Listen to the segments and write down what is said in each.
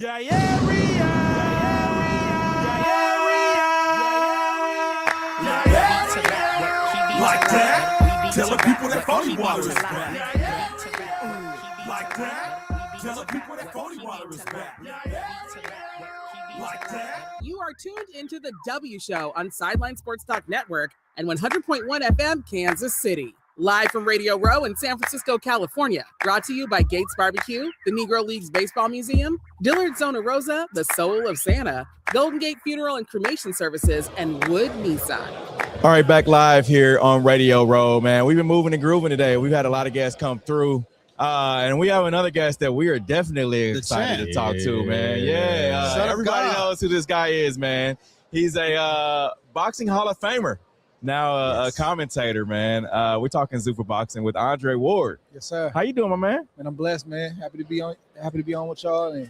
Like that, telling people that phony water is back. Like that, telling people that phony water is back. Like that. You are tuned into the W Show on Sideline Sports Talk Network and 100.1 FM, Kansas City. Live from Radio Row in San Francisco, California. Brought to you by Gates Barbecue, the Negro Leagues Baseball Museum, Dillard Zona Rosa, the Soul of Santa, Golden Gate Funeral and Cremation Services, and Wood Nissan. All right, back live here on Radio Row, man. We've been moving and grooving today. We've had a lot of guests come through. And we have another guest that we are definitely excited to talk to, man. Yeah, everybody knows who this guy is, man. He's a boxing Hall of Famer, now a commentator, man. We're talking Zuffa Boxing with Andre Ward. Yes, sir. How you doing, my man? Man, I'm blessed, man. Happy to be on with y'all, and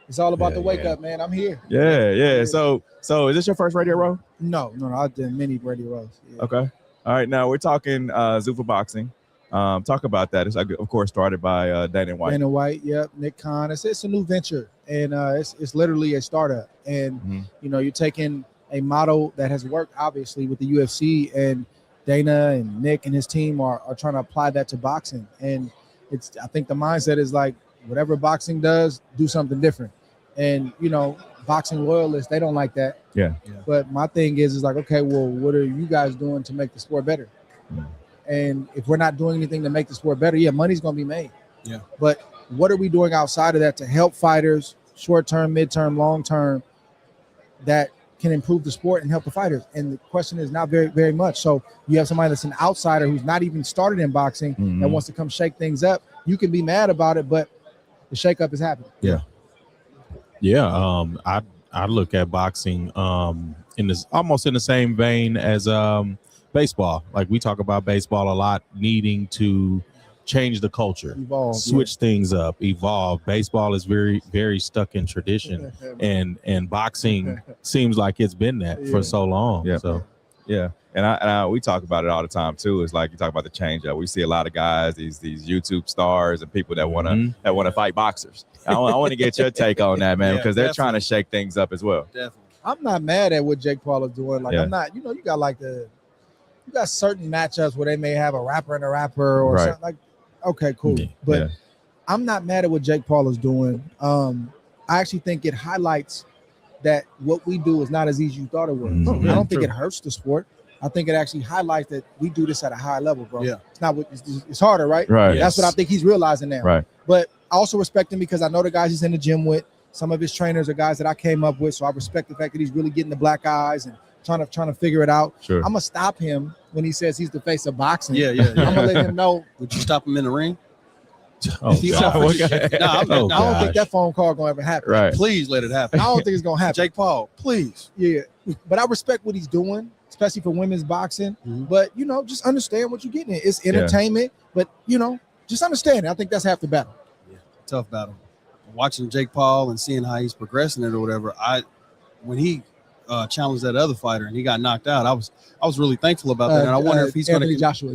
it's all about the wake up, man. I'm here. Yeah. So is this your first Radio Row? No. I've done many Radio Rows. Yeah. Okay. All right. Now we're talking Zuffa Boxing. Talk about that. It's of course started by Dana White. Dana White, yep. Nick Khan. It's a new venture, and it's literally a startup. And you're taking a model that has worked obviously with the UFC, and Dana and Nick and his team are trying to apply that to boxing. And I think the mindset is like, whatever boxing does, do something different. And boxing loyalists, they don't like that. Yeah. But my thing is like, okay, well, what are you guys doing to make the sport better? And if we're not doing anything to make the sport better, money's going to be made. Yeah. But what are we doing outside of that to help fighters, short-term, mid-term, long-term, that can improve the sport and help the fighters? And the question is not very, very much. So you have somebody that's an outsider who's not even started in boxing and wants to come shake things up. You can be mad about it, but the shakeup is happening. Yeah. I look at boxing in this almost in the same vein as baseball. Like we talk about baseball a lot, needing to change the culture, switch things up, evolve. Baseball is very, very stuck in tradition, and boxing seems like it's been that for so long. And I we talk about it all the time too. It's like you talk about the change up. We see a lot of guys, these YouTube stars and people that want to fight boxers. I want to get your take on that, man, because they're trying to shake things up as well. Definitely. I'm not mad at what Jake Paul is doing. Like I'm not. You got certain matchups where they may have a rapper and a rapper or something like. Okay, cool. But I'm not mad at what Jake Paul is doing. I actually think it highlights that what we do is not as easy as you thought it was. I don't think it hurts the sport. I think it actually highlights that we do this at a high level, bro. Yeah. It's not it's harder, right? Right. That's what I think he's realizing now. Right. But I also respect him because I know the guys he's in the gym with. Some of his trainers are guys that I came up with, so I respect the fact that he's really getting the black eyes and trying to figure it out. Sure. I'm gonna stop him when he says he's the face of boxing. Yeah. I'm gonna let him know. Would you stop him in the ring? I don't think that phone call gonna ever happen. Right. Please let it happen. I don't think it's gonna happen. Jake Paul, please. Yeah. But I respect what he's doing, especially for women's boxing. But just understand what you're getting at. It's entertainment, but just understand it. I think that's half the battle. Yeah. Tough battle. Watching Jake Paul and seeing how he's progressing it or whatever, when he challenged that other fighter and he got knocked out, I was really thankful about that. And I wonder if he's going to Joshua.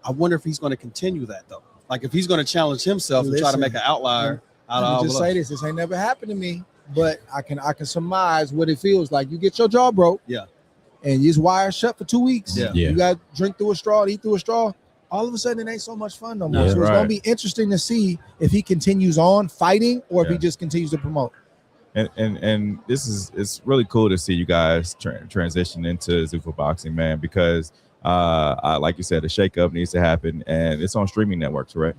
I wonder if he's going to continue that though. Like if he's going to challenge himself and try to make an outlier out of all of us. Just say this ain't never happened to me, but I can surmise what it feels like. You get your jaw broke, and you just wire shut for 2 weeks. You got to drink through a straw, eat through a straw. All of a sudden, it ain't so much fun no more. So it's going to be interesting to see if he continues on fighting or if he just continues to promote. And it's really cool to see you guys transition into Zuffa Boxing, man, because like you said, the shakeup needs to happen, and it's on streaming networks, right?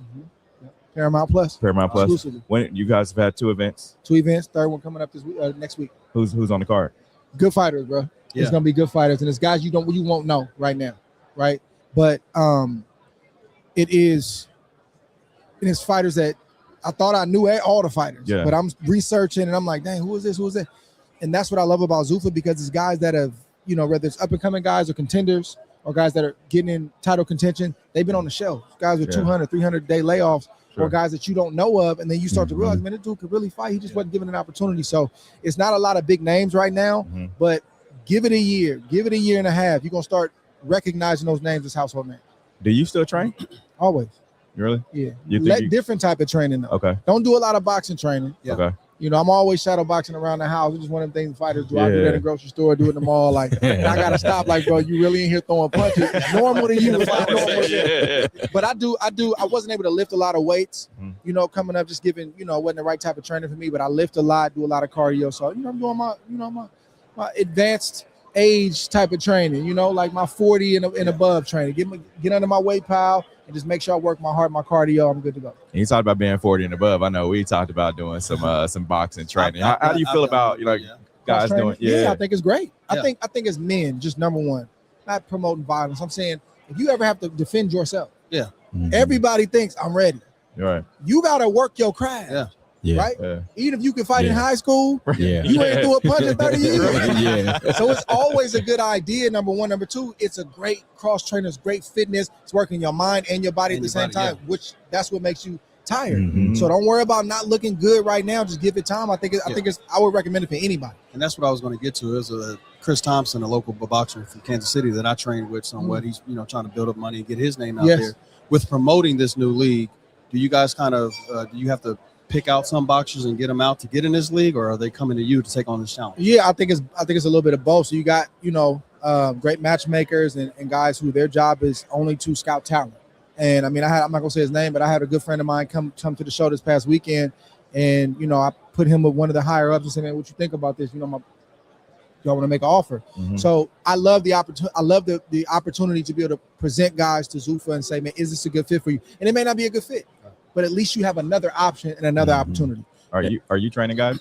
Paramount Plus. Exclusively. When you guys have had 2 events. 2 events. Third one coming up this week, next week. Who's on the card? Good fighters, bro. It's gonna be good fighters, and it's guys you won't know right now, right? But it's fighters that I thought I knew all the fighters, but I'm researching and I'm like, dang, who is this? Who is that? And that's what I love about Zuffa, because it's guys that have, whether it's up and coming guys or contenders or guys that are getting in title contention, they've been on the shelf. Guys with 200, 300 day layoffs, or guys that you don't know of, and then you start to realize, man, this dude could really fight. He just wasn't given an opportunity. So it's not a lot of big names right now, but give it a year, give it a year and a half. You're gonna start recognizing those names as household names. Do you still train? Always. Really? Yeah. Different type of training though. Okay. Don't do a lot of boxing training. Okay. You know, I'm always shadow boxing around the house. It's just one of the things fighters do. I do that in the grocery store, do it in the mall. Like, and I gotta stop. Like, bro, you really in here throwing punches? It's normal to you. It's not normal to me. But I do. I wasn't able to lift a lot of weights. You know, coming up, just giving. You know, it wasn't the right type of training for me. But I lift a lot, do a lot of cardio. So you know, I'm doing my advanced age type of training. You know, like my 40 and above training. Get under my weight pile. And just make sure I work my heart, my cardio. I'm good to go. And you talked about being 40 and above. I know we talked about doing some boxing training. How do you feel about guys doing? Yeah, I think it's great. I think as men, just number one, not promoting violence. I'm saying if you ever have to defend yourself, everybody thinks I'm ready. Right. You gotta work your craft. Right? Even if you can fight in high school, you ain't threw a punch in 30 years. So it's always a good idea, number one. Number two, it's a great cross trainer, it's great fitness, it's working your mind and your body at the same time, which that's what makes you tired. So don't worry about not looking good right now. Just give it time. I think I would recommend it for anybody. And that's what I was going to get to. Is Chris Thompson, a local boxer from Kansas City that I trained with somewhat. He's trying to build up money and get his name out there. With promoting this new league, do you guys kind of do you have to pick out some boxers and get them out to get in this league, or are they coming to you to take on this challenge? Yeah, I think it's a little bit of both. So you got great matchmakers and guys who their job is only to scout talent. And I mean, I'm not gonna say his name, but I had a good friend of mine come to the show this past weekend, and I put him with one of the higher ups and said, "Man, what you think about this? Y'all want to make an offer?" So I love the opportunity. I love the opportunity to be able to present guys to Zuffa and say, "Man, is this a good fit for you?" And it may not be a good fit, but at least you have another option and another opportunity. Are you training guys?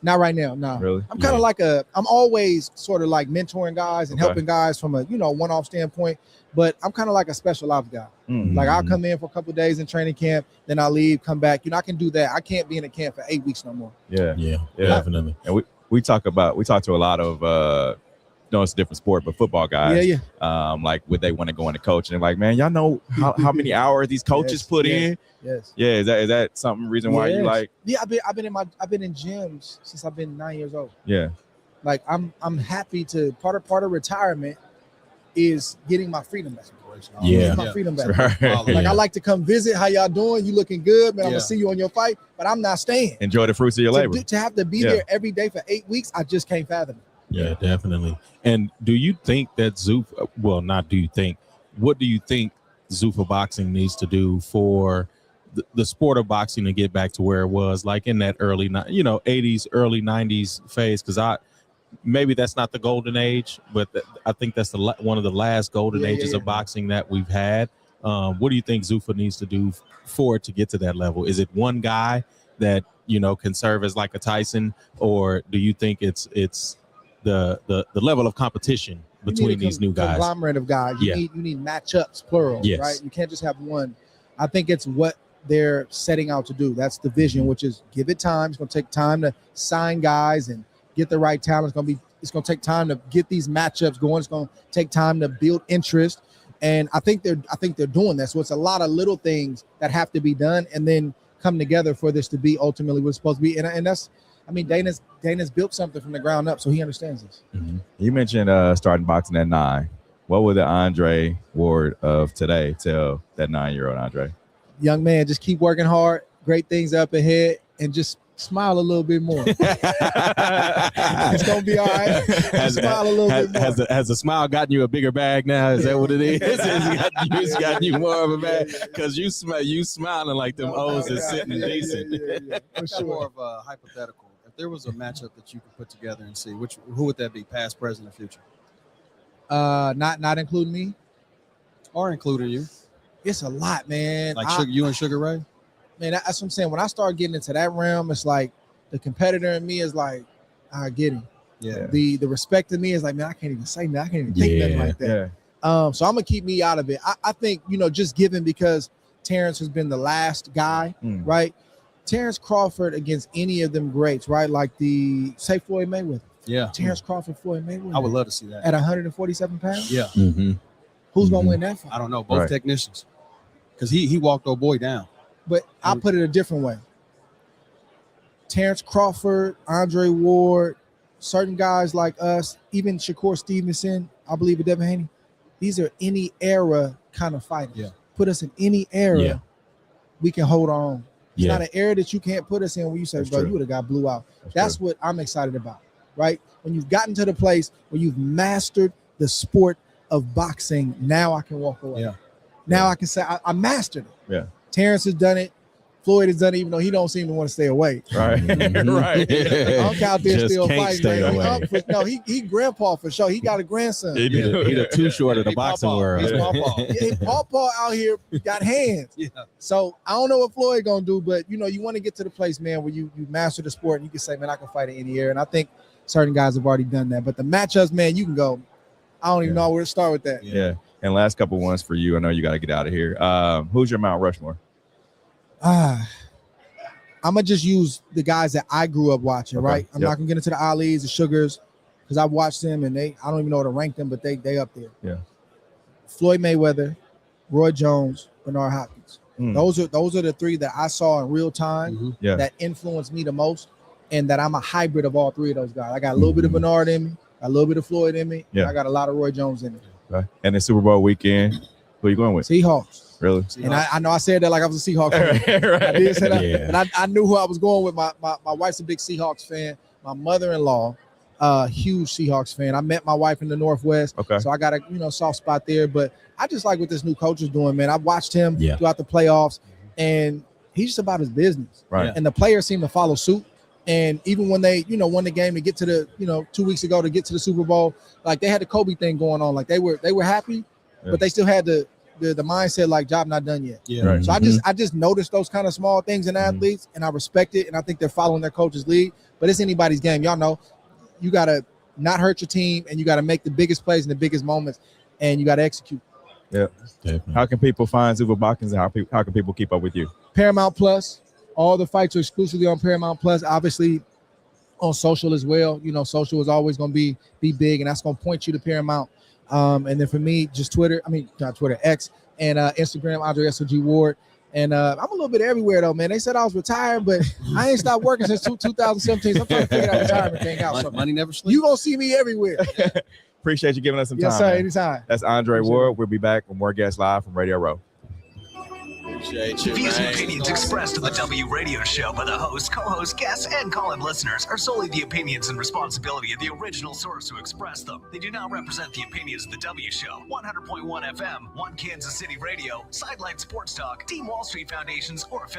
Not right now, no. Really? I'm kind of I'm always sort of like mentoring guys and helping guys from a one-off standpoint, but I'm kind of like a special ops guy. Like I'll come in for a couple of days in training camp, then I'll leave, come back. I can do that. I can't be in a camp for 8 weeks no more. Yeah, definitely. And we talk to a lot of it's a different sport, but football guys, like would they want to go into coaching? And like, man, y'all know how many hours these coaches put in? Yes. Yeah. Is that something reason why you like? Yeah, I've been in gyms since I've been 9 years old. Yeah. Like I'm happy to part of retirement is getting my freedom back. My freedom back. Like I like to come visit. How y'all doing? You looking good, man? I'm gonna see you on your fight, but I'm not staying. Enjoy the fruits of your labor. To have to be there every day for 8 weeks, I just can't fathom it. Yeah, definitely. And do you think that Zuffa, not do you think, what do you think Zuffa Boxing needs to do for the sport of boxing to get back to where it was like in that early, 80s, early 90s phase? Because maybe that's not the golden age, but I think that's one of the last golden ages of boxing that we've had. What do you think Zuffa needs to do for it to get to that level? Is it one guy that, can serve as like a Tyson, or do you think it's the level of competition between these new guys? Conglomerate of guys. You need matchups, plural, right? You can't just have one. I think it's what they're setting out to do. That's the vision, which is give it time. It's going to take time to sign guys and get the right talent. It's going to take time to get these matchups going. It's going to take time to build interest. And I think they're doing that. So it's a lot of little things that have to be done and then come together for this to be ultimately what's supposed to be. And that's, Dana's built something from the ground up, so he understands this. You mentioned starting boxing at 9. What would the Andre Ward of today tell that 9-year-old Andre? Young man, just keep working hard. Great things up ahead, and just smile a little bit more. It's gonna be all right. Smile a little bit more. Has the smile gotten you a bigger bag now? Is that what it is? It's gotten you more of a bag because you smiling like them O's is sitting decent. For sure. More of a hypothetical. If there was a matchup that you could put together and see, who would that be? Past, present, or future? Not including me, or including you. It's a lot, man. Like you and Sugar Ray. Man, that's what I'm saying. When I start getting into that realm, it's like the competitor in me is like, I get him. Yeah. The respect in me is like, man, I can't even say that. I can't even think nothing like that. Yeah. So I'm gonna keep me out of it. I think just given because Terrence has been the last guy, right? Terrence Crawford against any of them greats, right? Like say Floyd Mayweather. Yeah. Terrence Crawford, Floyd Mayweather. I would love to see that at 147 pounds. Yeah. Who's gonna win that fight? I don't know. Both technicians, because he walked old boy down. But I'll put it a different way. Terrence Crawford, Andre Ward, certain guys like us, even Shakur Stevenson, I believe with Devin Haney, these are any era kind of fighters. Yeah. Put us in any era, we can hold on. It's not an era that you can't put us in where you say, bro, true. you would have got blew out. That's what I'm excited about, right? When you've gotten to the place where you've mastered the sport of boxing, now I can walk away. Yeah. Now I can say I mastered it. Yeah. Terrence has done it. Floyd has done it, even though he don't seem to want to stay away. Right. Right. Unc out there Just still can't fighting. stay man. away. Unc no, he grandpa for sure. He got a grandson. He the too short of the He boxing Pawpaw. world. He's Pawpaw. Paw out here got hands. Yeah. So I don't know what Floyd gonna do, but you want to get to the place, man, where you master the sport and you can say, man, I can fight in any era. And I think certain guys have already done that. But the matchups, man, you can go. I don't even know where to start with that. Yeah. And last couple ones for you. I know you got to get out of here. Who's your Mount Rushmore? I'm gonna just use the guys that I grew up watching, Okay. right? I'm not gonna get into the Alis, the Sugars, because I've watched them and I don't even know how to rank them, but they up there. Yeah. Floyd Mayweather, Roy Jones, Bernard Hopkins. Mm. Those are the three that I saw in real time Yeah. that influenced me the most, and that I'm a hybrid of all three of those guys. I got a little bit of Bernard in me, got a little bit of Floyd in me, Yeah. and I got a lot of Roy Jones in me. Okay. And the Super Bowl weekend, who are you going with? Seahawks. Really? And I know I said that like I was a Seahawks fan. Right. I did say that, Yeah. and I knew who I was going with. My wife's a big Seahawks fan. My mother-in-law, huge Seahawks fan. I met my wife in the Northwest, Okay. so I got a soft spot there. But I just like what this new coach is doing, man. I've watched him Yeah. throughout the playoffs, and he's just about his business. Right. And the players seem to follow suit. And even when they, won the game to get to the, 2 weeks ago to get to the Super Bowl, like they had the Kobe thing going on. Like they were happy, Yeah. but they still had the mindset like job not done yet. Yeah. Right. So I just noticed those kind of small things in athletes, and I respect it, and I think they're following their coach's lead. But it's anybody's game. Y'all know you gotta not hurt your team, and you gotta make the biggest plays in the biggest moments, and you gotta execute. Yeah. Definitely. How can people find Zuba Boxings and how can people keep up with you? Paramount Plus. All the fights are exclusively on Paramount Plus. Obviously, on social as well. Social is always going to be big, and that's going to point you to Paramount. And then for me, just Twitter. I mean, not Twitter, X, and Instagram, Andre SOG Ward. And I'm a little bit everywhere though, man. They said I was retired, but I ain't stopped working since 2017. So I'm trying to figure that retirement thing out. So Money never sleeps. you gonna see me everywhere. Appreciate you giving us some Yes, time. sir. man. Anytime. That's Andre Appreciate Ward. We'll be back with more guests live from Radio Row. Appreciate you, Views and man. opinions expressed on the W Radio Show by the host, co-host, guests, and call-in listeners are solely the opinions and responsibility of the original source who expressed them. They do not represent the opinions of the W Show, 100.1 FM, One Kansas City Radio, Sideline Sports Talk, Team Wall Street Foundations, or affiliates.